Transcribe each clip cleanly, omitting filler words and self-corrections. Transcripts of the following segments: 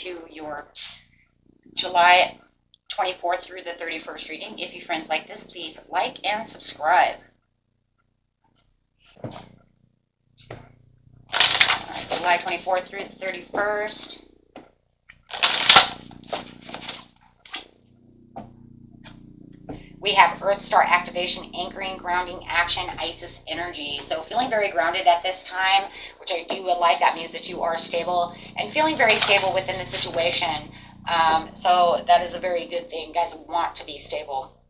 to your July 24th through the 31st reading. If you friends like this, please like and subscribe. All right, July 24th through the 31st. We have Earth Star activation, anchoring, grounding, action, Isis energy. So feeling very grounded at this time, which I do like. That means that you are stable and feeling very stable within the situation. So that is a very good thing. You guys want to be stable,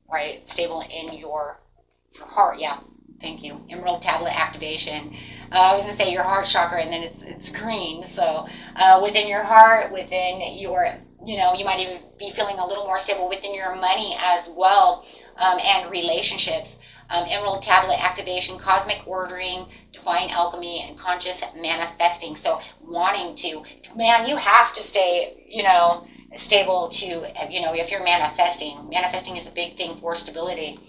right? Stable in your heart. Yeah, thank you. Emerald tablet activation. I was going to say your heart chakra, and then it's green. So within your heart, within your, you know, you might even be feeling a little more stable within your money as well, and relationships. Emerald tablet activation, cosmic ordering, divine alchemy, and conscious manifesting. So wanting to, man, you have to stay, you know, stable to, you know, if you're manifesting. Manifesting is a big thing for stability.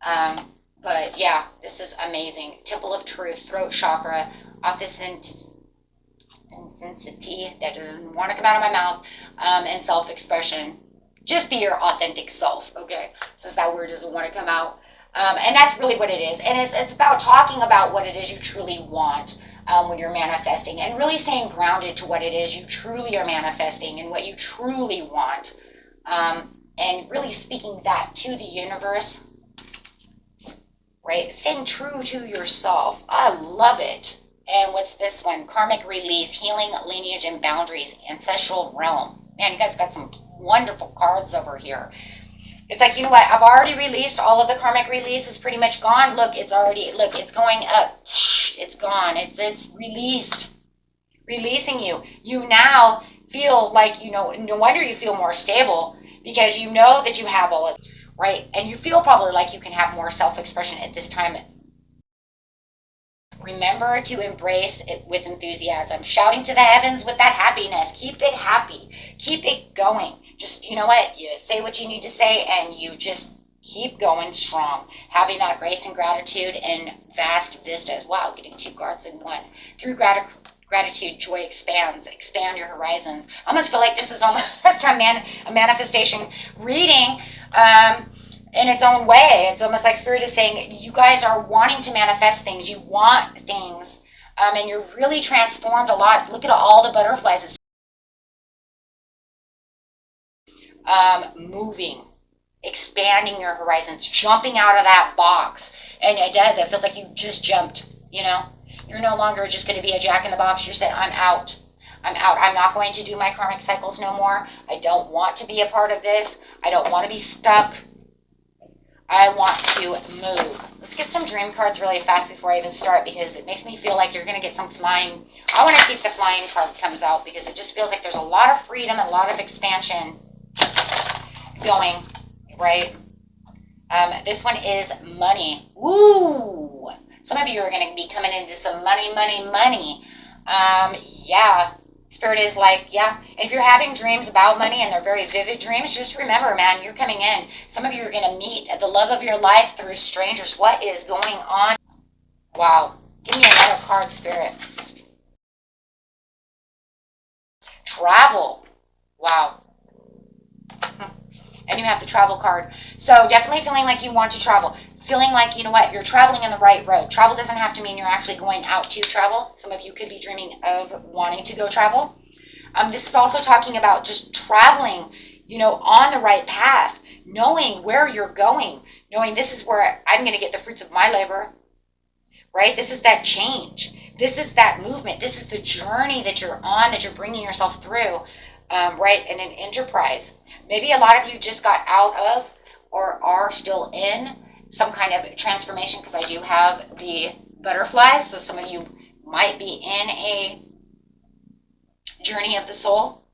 But yeah, this is amazing. Temple of Truth, throat chakra, authenticity that doesn't want to come out of my mouth, and self-expression. Just be your authentic self, okay? Since that word doesn't want to come out. And that's really what it is. And it's about talking about what it is you truly want when you're manifesting, and really staying grounded to what it is you truly are manifesting and what you truly want. And really speaking that to the universe, right? Staying true to yourself. I love it. And what's this one? Karmic release, healing, lineage, and boundaries, ancestral realm. Man, you guys got some wonderful cards over here. It's like, you know what? I've already released all of the karmic release is pretty much gone. Look, it's already, look, it's going up. It's gone. It's released. Releasing you. You now feel like, you know, no wonder you feel more stable, because you know that you have all of it, right? And you feel probably like you can have more self-expression at this time. Remember to embrace it with enthusiasm. Shouting to the heavens with that happiness. Keep it happy. Keep it going. Just, you know what? You say what you need to say, and you just keep going strong. Having that grace and gratitude and vast vistas. Wow, getting 2 cards in one. Through gratitude, joy expands. Expand your horizons. I almost feel like this is almost a manifestation reading. In its own way. It's almost like Spirit is saying, you guys are wanting to manifest things. You want things. And you're really transformed a lot. Look at all the butterflies. It's moving, expanding your horizons, jumping out of that box. And it does. It feels like you just jumped, you know. You're no longer just going to be a jack in the box. You're saying, I'm out. I'm out. I'm not going to do my karmic cycles no more. I don't want to be a part of this. I don't want to be stuck. I want to move. Let's get some dream cards really fast before I even start, because it makes me feel like you're going to get some flying. I want to see if the flying card comes out, because it just feels like there's a lot of freedom, a lot of expansion going, right? This one is money. Woo! Some of you are going to be coming into some money, money, money. Yeah. Spirit is like, yeah. And if you're having dreams about money and they're very vivid dreams, just remember, man, you're coming in. Some of you are going to meet the love of your life through strangers. What is going on? Wow. Give me another card, Spirit. Travel. Wow. And you have the travel card. So definitely feeling like you want to travel. Feeling like, you know what, you're traveling in the right road. Travel doesn't have to mean you're actually going out to travel. Some of you could be dreaming of wanting to go travel. This is also talking about just traveling, you know, on the right path, knowing where you're going, knowing this is where I'm going to get the fruits of my labor, right? This is that change. This is that movement. This is the journey that you're on, that you're bringing yourself through, right? In an enterprise. Maybe a lot of you just got out of or are still in some kind of transformation, because I do have the butterflies. So some of you might be in a journey of the soul,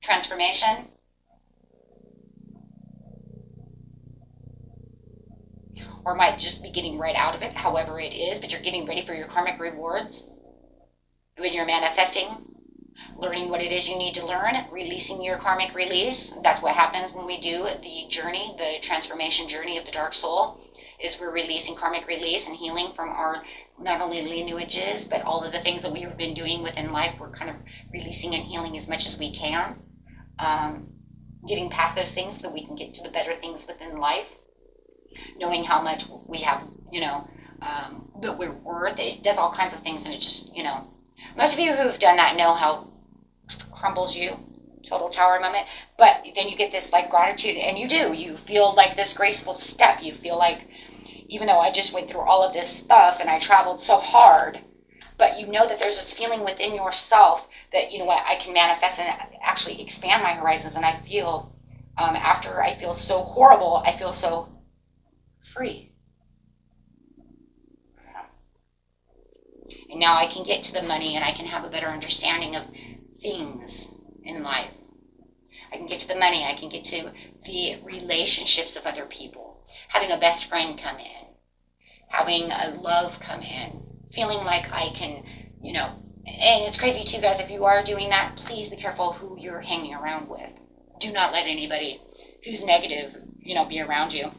transformation. Or might just be getting right out of it, however it is, but you're getting ready for your karmic rewards. When you're manifesting, learning what it is you need to learn, releasing your karmic release. That's what happens when we do the journey, the transformation journey of the dark soul. is we're releasing karmic release and healing from our not only lineages, but all of the things that we've been doing within life. We're kind of releasing and healing as much as we can, getting past those things so that we can get to the better things within life, knowing how much we have, that we're worth. It does all kinds of things, and it just, most of you who've done that know how it crumbles you, total tower moment. But then you get this like gratitude, and you feel like this graceful step. You feel like, even though I just went through all of this stuff and I traveled so hard, but you know that there's this feeling within yourself that, you know what, I can manifest and actually expand my horizons. And I feel, after I feel so horrible, I feel so free. And now I can get to the money, and I can have a better understanding of things in life. I can get to the money. I can get to the relationships of other people. Having a best friend come in. Having a love come in. Feeling like I can, and it's crazy too, guys. If you are doing that, please be careful who you're hanging around with. Do not let anybody who's negative, be around you.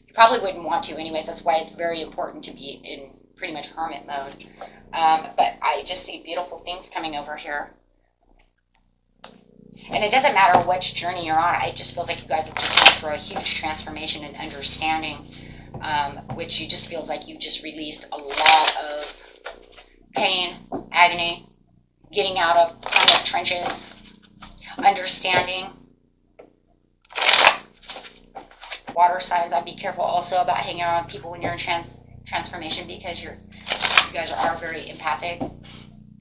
You probably wouldn't want to anyways. That's why it's very important to be in pretty much hermit mode. But I just see beautiful things coming over here. And it doesn't matter which journey you're on. It just feels like you guys have just gone through a huge transformation and understanding, which you just feels like you just released a lot of pain, agony, getting out of karmic trenches, understanding. Water signs, I'd be careful also about hanging around people when you're in transformation, because you guys are very empathic.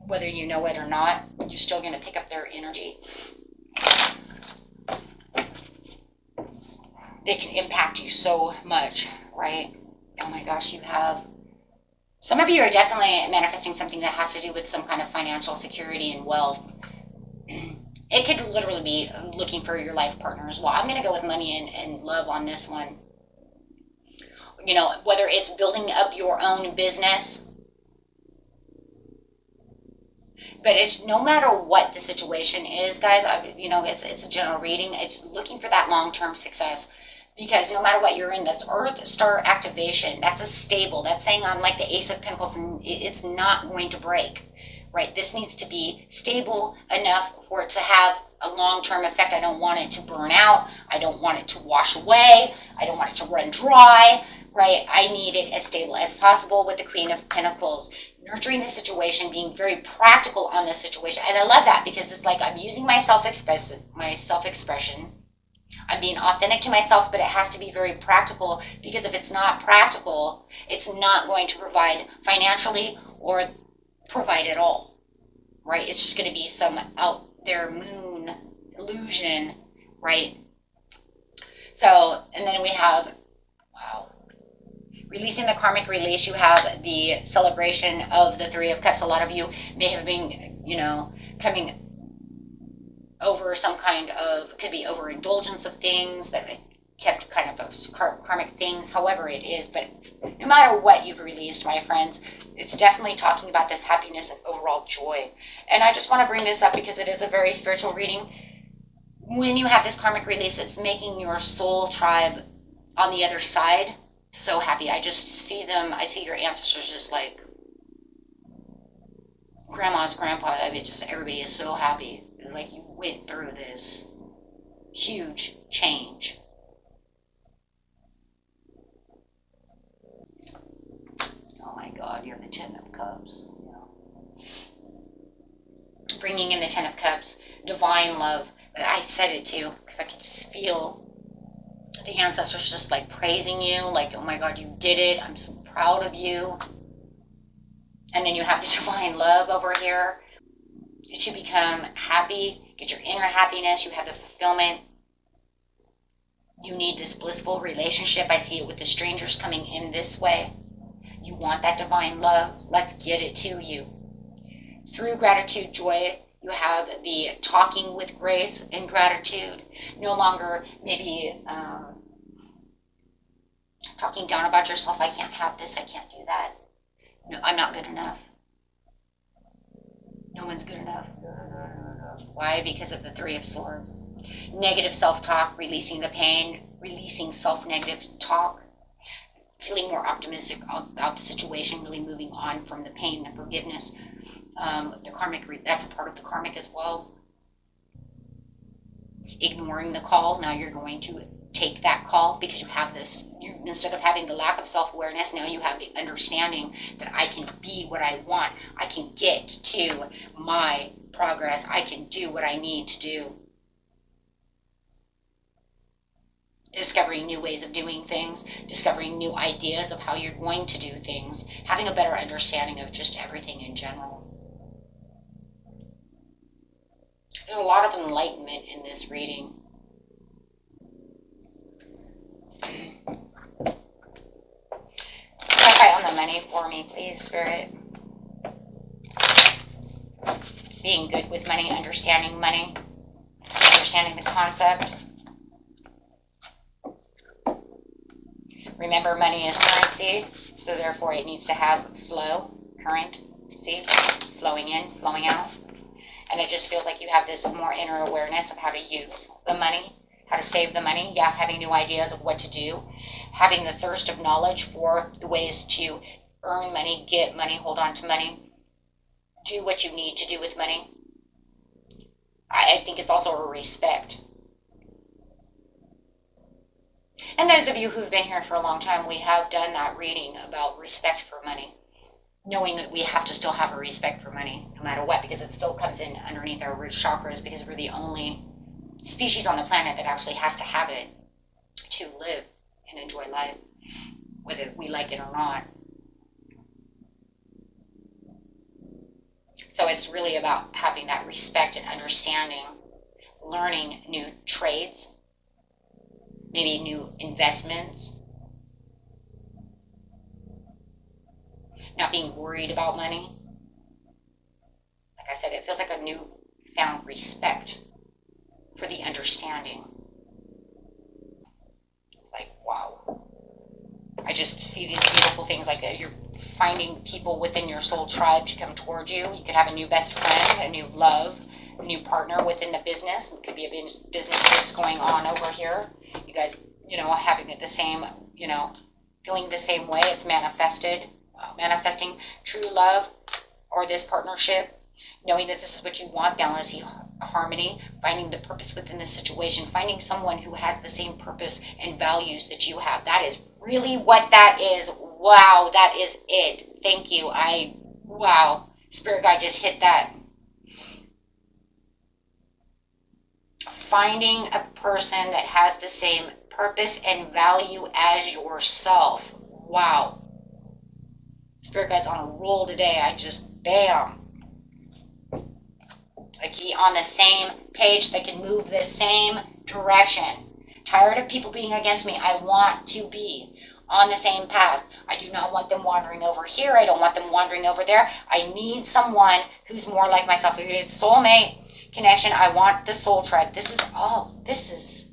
Whether you know it or not, you're still going to pick up their energy. They can impact you so much, right? Oh my gosh, some of you are definitely manifesting something that has to do with some kind of financial security and wealth. It could literally be looking for your life partner as well. I'm going to go with money and love on this one. Whether it's building up your own business, but it's no matter what the situation is, guys. It's a general reading. It's looking for that long-term success, because no matter what you're in, that's Earth Star activation. That's a stable. That's saying on like the Ace of Pentacles, and it's not going to break, right? This needs to be stable enough for it to have a long-term effect. I don't want it to burn out. I don't want it to wash away. I don't want it to run dry, right? I need it as stable as possible with the Queen of Pentacles. Nurturing the situation, being very practical on this situation. And I love that, because it's like I'm using my self-expression. I'm being authentic to myself, but it has to be very practical, because if it's not practical, it's not going to provide financially or provide at all, right? It's just going to be some out there moon illusion, right? So, and then we have, releasing the karmic release. You have the celebration of the Three of Cups. A lot of you may have been, coming over some kind of, could be overindulgence of things that kept kind of karmic things, however it is. But no matter what you've released, my friends, it's definitely talking about this happiness and overall joy. And I just want to bring this up because it is a very spiritual reading. When you have this karmic release, it's making your soul tribe on the other side so happy. I just see them. I see your ancestors just like grandma's grandpa. I mean, just everybody is so happy. Like you went through this huge change. Oh my God, you're the Ten of Cups. Bringing in the Ten of Cups, divine love. I said it too, because I could just feel the ancestors just like praising you, like, oh my God, you did it. I'm so proud of you. And then you have the divine love over here. To become happy, get your inner happiness. You have the fulfillment. You need this blissful relationship. I see it with the strangers coming in this way. You want that divine love. Let's get it to you. Through gratitude, joy, you have the talking with grace and gratitude. No longer maybe talking down about yourself. I can't have this. I can't do that. No, I'm not good enough. No one's good enough. Why? Because of the Three of Swords. Negative self-talk, releasing the pain, releasing self-negative talk. feeling more optimistic about the situation, really moving on from the pain, the forgiveness. The karmic, that's a part of the karmic as well. Ignoring the call, now you're going to take that call because you have this, instead of having the lack of self-awareness, now you have the understanding that I can be what I want. I can get to my progress. I can do what I need to do. Discovering new ways of doing things, discovering new ideas of how you're going to do things, having a better understanding of just everything in general. There's a lot of enlightenment in this reading. Clarify on the money for me, please, Spirit. Being good with money, understanding the concept. Remember, money is currency, so therefore it needs to have flow, current, see, flowing in, flowing out. And it just feels like you have this more inner awareness of how to use the money, how to save the money. Yeah, having new ideas of what to do, having the thirst of knowledge for the ways to earn money, get money, hold on to money, do what you need to do with money. I think it's also a respect. And those of you who've been here for a long time, we have done that reading about respect for money. Knowing that we have to still have a respect for money, no matter what, because it still comes in underneath our root chakras, because we're the only species on the planet that actually has to have it to live and enjoy life, whether we like it or not. So it's really about having that respect and understanding, learning new trades, maybe new investments, not being worried about money. Like I said, it feels like a newfound respect for the understanding. It's like, wow. I just see these beautiful things like that. You're finding people within your soul tribe to come towards you. You could have a new best friend, a new love, a new partner within the business. It could be a business that's going on over here. You guys, having it the same, feeling the same way. It's manifesting true love or this partnership, knowing that this is what you want, balance, harmony, finding the purpose within the situation, finding someone who has the same purpose and values that you have. That is really what that is. Wow, that is it. Thank you. Wow. Spirit guide just hit that. Finding a person that has the same purpose and value as yourself. Wow. Spirit guide's on a roll today. I just, bam. Like be on the same page that can move the same direction. Tired of people being against me. I want to be on the same path. I do not want them wandering over here. I don't want them wandering over there. I need someone who's more like myself. If it is soulmate connection, I want the soul tribe. This is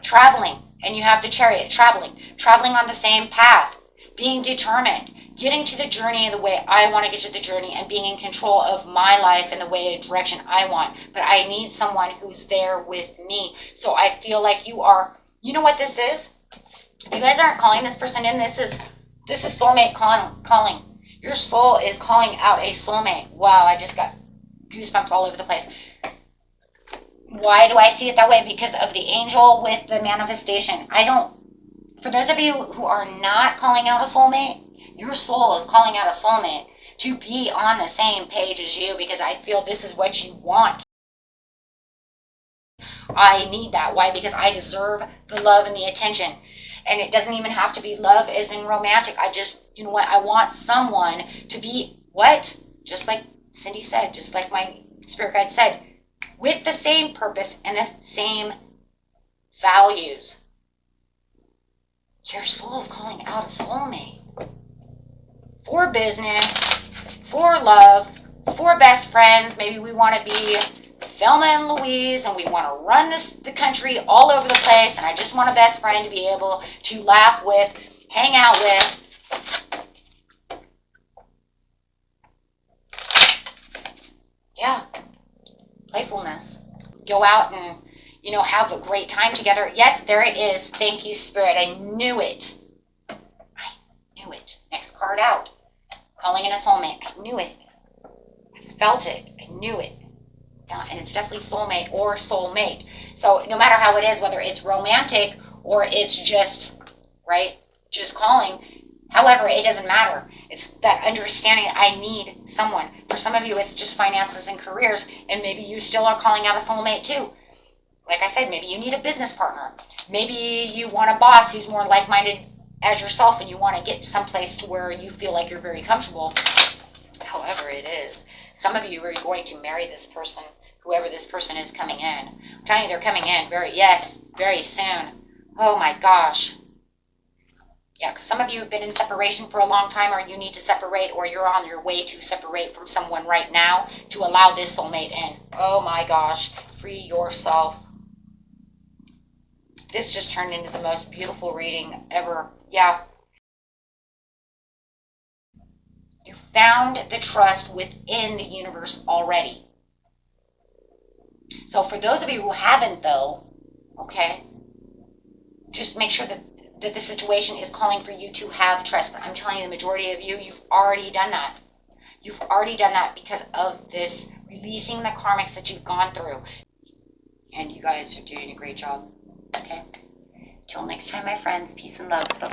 traveling. And you have the chariot, traveling on the same path, being determined. Getting to the journey in the way I want to get to the journey and being in control of my life in the way direction I want. But I need someone who's there with me. So I feel like you are, you know what this is? You guys aren't calling this person in. This is soulmate calling. Your soul is calling out a soulmate. Wow, I just got goosebumps all over the place. Why do I see it that way? Because of the angel with the manifestation. For those of you who are not calling out a soulmate, your soul is calling out a soulmate to be on the same page as you, because I feel this is what you want. I need that. Why? Because I deserve the love and the attention. And it doesn't even have to be love as in romantic. I just, you know what? I want someone to be, what? Just like Cindy said, just like my spirit guide said, with the same purpose and the same values. Your soul is calling out a soulmate. For business, for love, for best friends. Maybe we want to be Thelma and Louise and we want to run the country all over the place, and I just want a best friend to be able to laugh with, hang out with. Yeah. Playfulness. Go out and, have a great time together. Yes, there it is. Thank you, Spirit. I knew it. card out. Calling in a soulmate. I knew it. I felt it. I knew it. Yeah, and it's definitely soulmate or soulmate. So no matter how it is, whether it's romantic or it's just, right, just calling, however, it doesn't matter. It's that understanding that I need someone. For some of you, it's just finances and careers, and maybe you still are calling out a soulmate too. Like I said, maybe you need a business partner. Maybe you want a boss who's more like-minded as yourself, and you want to get someplace to where you feel like you're very comfortable. However it is, some of you are going to marry this person, whoever this person is coming in. I'm telling you, they're coming in very soon. Oh my gosh. Yeah, because some of you have been in separation for a long time, or you need to separate, or you're on your way to separate from someone right now to allow this soulmate in. Oh my gosh. Free yourself. This just turned into the most beautiful reading ever. Yeah. You found the trust within the universe already. So for those of you who haven't, though, okay, just make sure that the situation is calling for you to have trust. But I'm telling you, the majority of you, you've already done that. You've already done that because of this releasing the karmics that you've gone through. And you guys are doing a great job. Okay? Till next time, my friends. Peace and love. Bye.